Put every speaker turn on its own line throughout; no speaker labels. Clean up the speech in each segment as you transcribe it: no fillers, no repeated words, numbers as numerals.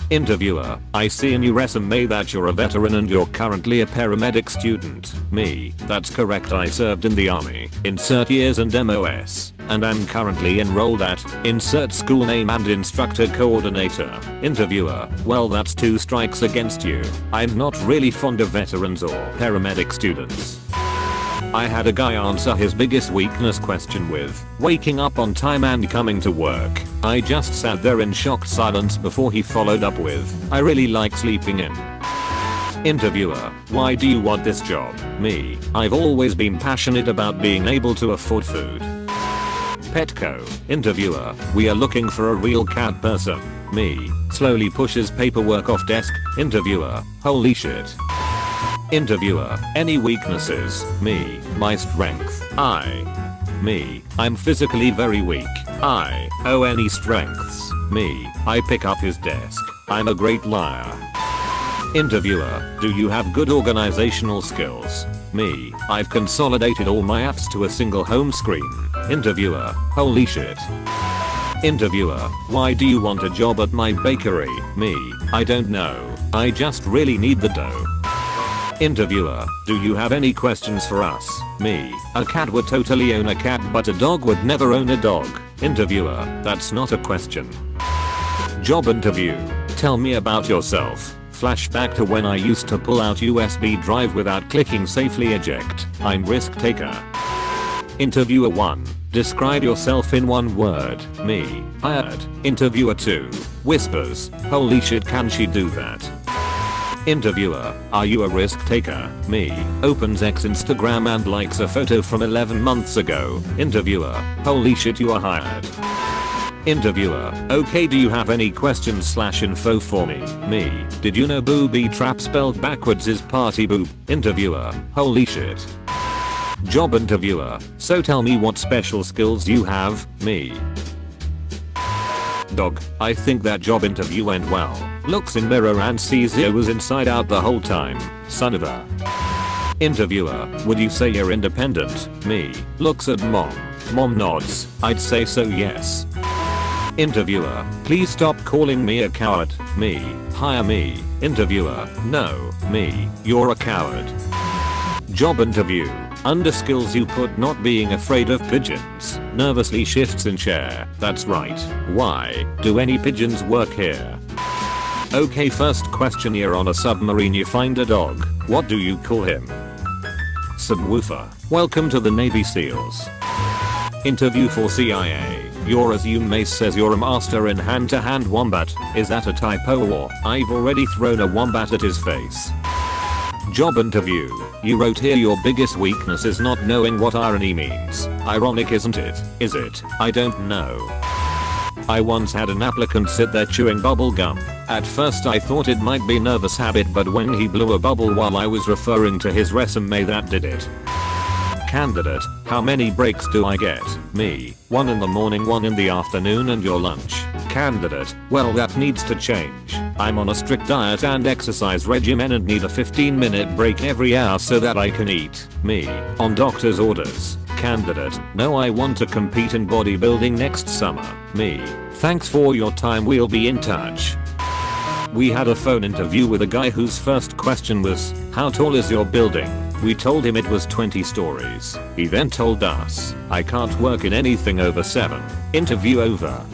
Interviewer, I see in your resume that you're a veteran and you're currently a paramedic student. Me, that's correct, I served in the army, insert years and MOS, and I'm currently enrolled at, insert school name and instructor coordinator. Interviewer, well that's 2 strikes against you. I'm not really fond of veterans or paramedic students. I had a guy answer his biggest weakness question with waking up on time and coming to work. I just sat there in shocked silence before he followed up with, I really like sleeping in. Interviewer, why do you want this job? Me, I've always been passionate about being able to afford food. Petco. Interviewer, we are looking for a real cat person. Me, slowly pushes paperwork off desk. Interviewer, holy shit. Interviewer, any weaknesses? Me, my strength. Me, I'm physically very weak. Oh, any strengths? Me, I pick up his desk. I'm a great liar. Interviewer, do you have good organizational skills? Me, I've consolidated all my apps to a single home screen. Interviewer, holy shit. Interviewer, why do you want a job at my bakery? Me, I don't know. I just really need the dough. Interviewer, do you have any questions for us? Me, a cat would totally own a cat but a dog would never own a dog. Interviewer, that's not a question. Job interview, tell me about yourself. Flashback to when I used to pull out USB drive without clicking safely eject. I'm risk taker. Interviewer 1, describe yourself in 1 word. Me, hired. Interviewer 2, whispers, holy shit, can she do that? Interviewer, are you a risk taker? Me, opens X Instagram and likes a photo from 11 months ago. Interviewer, holy shit, you are hired. Interviewer, okay, do you have any questions/info for me? Me, did you know booby trap spelled backwards is party boob? Interviewer, holy shit. Job interviewer, so tell me what special skills you have. Me, dog, I think that job interview went well. Looks in mirror and sees I was inside out the whole time. Son of a. Interviewer, would you say you're independent? Me, looks at mom. Mom nods, I'd say so, yes. Interviewer, please stop calling me a coward. Me, hire me. Interviewer, no. Me, you're a coward. Job interview, under skills you put not being afraid of pigeons. Nervously shifts in chair. That's right. Why do any pigeons work here? Okay, first question, you're on a submarine, you find a dog. What do you call him? Subwoofer. Welcome to the Navy SEALs. Interview for CIA. Your resume says you're a master in hand-to-hand wombat. Is that a typo or I've already thrown a wombat at his face? Job interview. You wrote here your biggest weakness is not knowing what irony means. Ironic, isn't it? Is it? I don't know. I once had an applicant sit there chewing bubble gum. At first I thought it might be nervous habit, but when he blew a bubble while I was referring to his resume, that did it. Candidate, how many breaks do I get? Me, 1 in the morning, 1 in the afternoon, and your lunch. Candidate, well that needs to change. I'm on a strict diet and exercise regimen and need a 15-minute break every hour so that I can eat. Me, on doctor's orders. Candidate, no, I want to compete in bodybuilding next summer. Me, thanks for your time, we'll be in touch. We had a phone interview with a guy whose first question was, how tall is your building? We told him it was 20 stories. He then told us, I can't work in anything over 7. Interview over.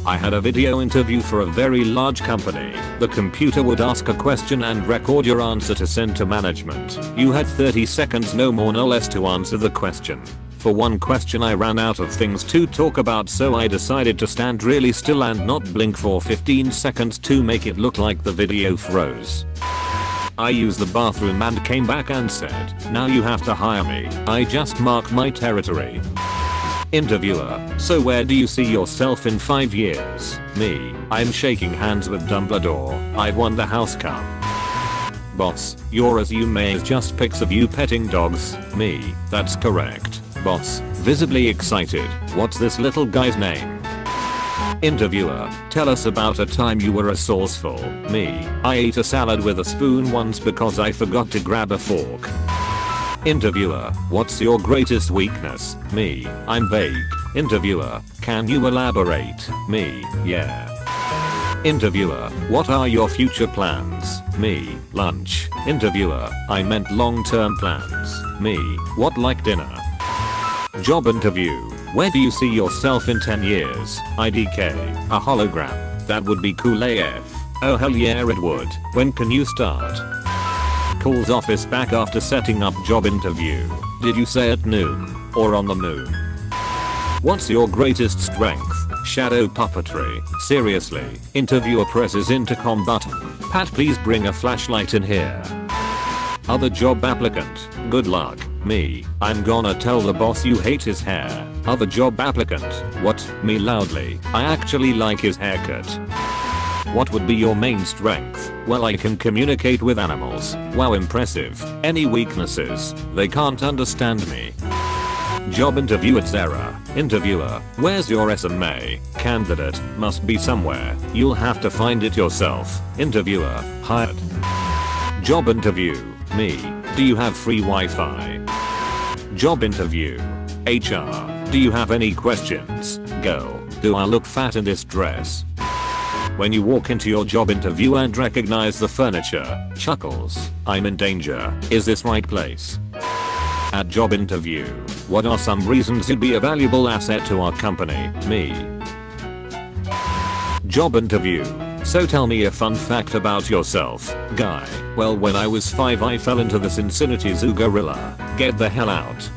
I had a video interview for a very large company. The computer would ask a question and record your answer to send to management. You had 30 seconds, no more no less, to answer the question. For one question I ran out of things to talk about, so I decided to stand really still and not blink for 15 seconds to make it look like the video froze. I used the bathroom and came back and said, now you have to hire me. I just marked my territory. Interviewer, so where do you see yourself in 5 years? Me, I'm shaking hands with Dumbledore. I've won the house cup. Boss, your resume is just pics of you petting dogs. Me, that's correct. Boss, visibly excited. What's this little guy's name? Interviewer, tell us about a time you were resourceful. Me, I ate a salad with a spoon once because I forgot to grab a fork. Interviewer, what's your greatest weakness? Me, I'm vague. Interviewer, can you elaborate? Me, yeah. Interviewer, what are your future plans? Me, lunch. Interviewer, I meant long-term plans. Me, what like dinner? Job interview, where do you see yourself in 10 years? IDK, a hologram, that would be cool AF. Oh hell yeah it would. When can you start? Calls office back after setting up job interview. Did you say at noon? Or on the moon? What's your greatest strength? Shadow puppetry. Seriously. Interviewer presses intercom button. Pat, please bring a flashlight in here. Other job applicant, good luck. Me, I'm gonna tell the boss you hate his hair. Other job applicant, what? Me loudly, I actually like his haircut. What would be your main strength? Well, I can communicate with animals. Wow, impressive. Any weaknesses? They can't understand me. Job interview at Zara. Interviewer, where's your resume? Candidate, must be somewhere. You'll have to find it yourself. Interviewer, hired. Job interview. Me, do you have free Wi-Fi? Job interview. HR, do you have any questions? Girl, do I look fat in this dress? When you walk into your job interview and recognize the furniture, chuckles, I'm in danger. Is this right place? At job interview, what are some reasons you'd be a valuable asset to our company? Me. Job interview. So tell me a fun fact about yourself. Guy, well when I was 5 I fell into the Cincinnati Zoo gorilla. Get the hell out.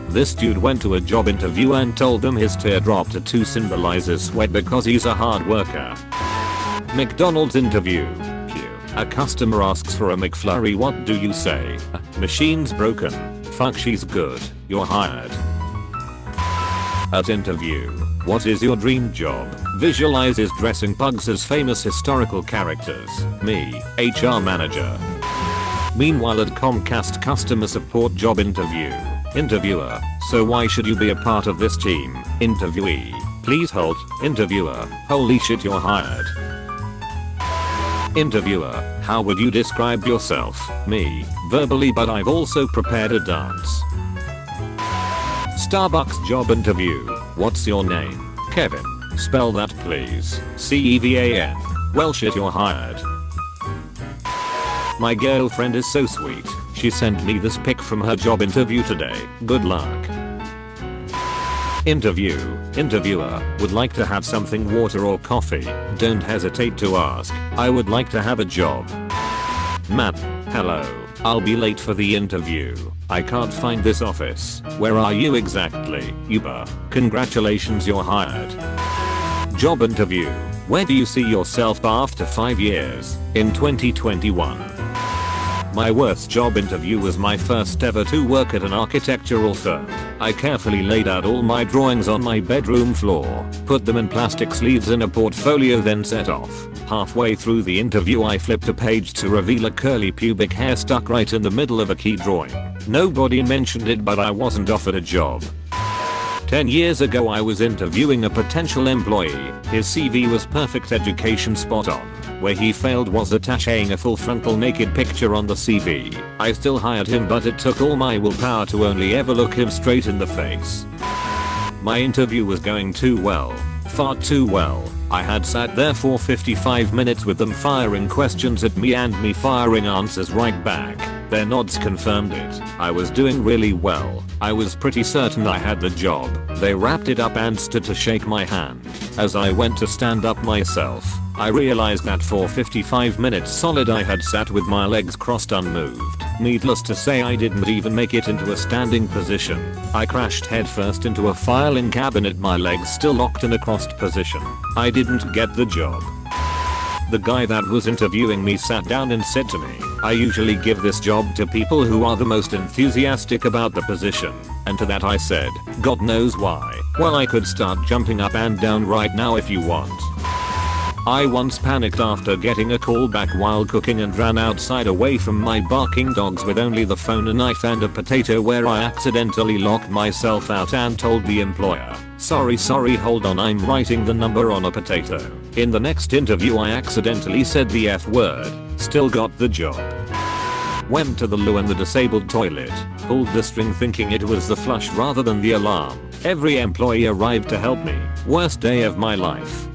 This dude went to a job interview and told them his teardrop tattoo symbolizes sweat because he's a hard worker. McDonald's interview. A customer asks for a McFlurry, what do you say? Machine's broken. Fuck, she's good. You're hired. At interview. What is your dream job? Visualizes dressing pugs as famous historical characters. Me, HR manager. Meanwhile at Comcast customer support job interview. Interviewer, so why should you be a part of this team? Interviewee, please hold. Interviewer, holy shit you're hired. Interviewer, how would you describe yourself? Me, verbally, but I've also prepared a dance. Starbucks job interview. What's your name? Kevin. Spell that please. Cevan. Well shit you're hired. My girlfriend is so sweet. She sent me this pic from her job interview today. Good luck. Interview. Interviewer, would like to have something, water or coffee? Don't hesitate to ask. I would like to have a job. Matt, hello. I'll be late for the interview. I can't find this office. Where are you exactly? Uber. Congratulations, you're hired. Job interview. Where do you see yourself after 5 years? In 2021. My worst job interview was my first ever to work at an architectural firm. I carefully laid out all my drawings on my bedroom floor, put them in plastic sleeves in a portfolio, then set off. Halfway through the interview I flipped a page to reveal a curly pubic hair stuck right in the middle of a key drawing. Nobody mentioned it, but I wasn't offered a job. 10 years ago I was interviewing a potential employee. His CV was perfect, education spot on. Where he failed was attaching a full frontal naked picture on the CV. I still hired him, but it took all my willpower to only ever look him straight in the face. My interview was going too well. Far too well. I had sat there for 55 minutes with them firing questions at me and me firing answers right back. Their nods confirmed it. I was doing really well. I was pretty certain I had the job. They wrapped it up and stood to shake my hand. As I went to stand up myself, I realized that for 55 minutes solid I had sat with my legs crossed unmoved. Needless to say, I didn't even make it into a standing position. I crashed headfirst into a filing cabinet, my legs still locked in a crossed position. I didn't get the job. The guy that was interviewing me sat down and said to me, I usually give this job to people who are the most enthusiastic about the position. And to that I said, God knows why. Well, I could start jumping up and down right now if you want. I once panicked after getting a call back while cooking and ran outside away from my barking dogs with only the phone, a knife and a potato, where I accidentally locked myself out and told the employer, sorry, hold on, I'm writing the number on a potato. In the next interview I accidentally said the F word, still got the job. Went to the loo in the disabled toilet, pulled the string thinking it was the flush rather than the alarm. Every employee arrived to help me. Worst day of my life.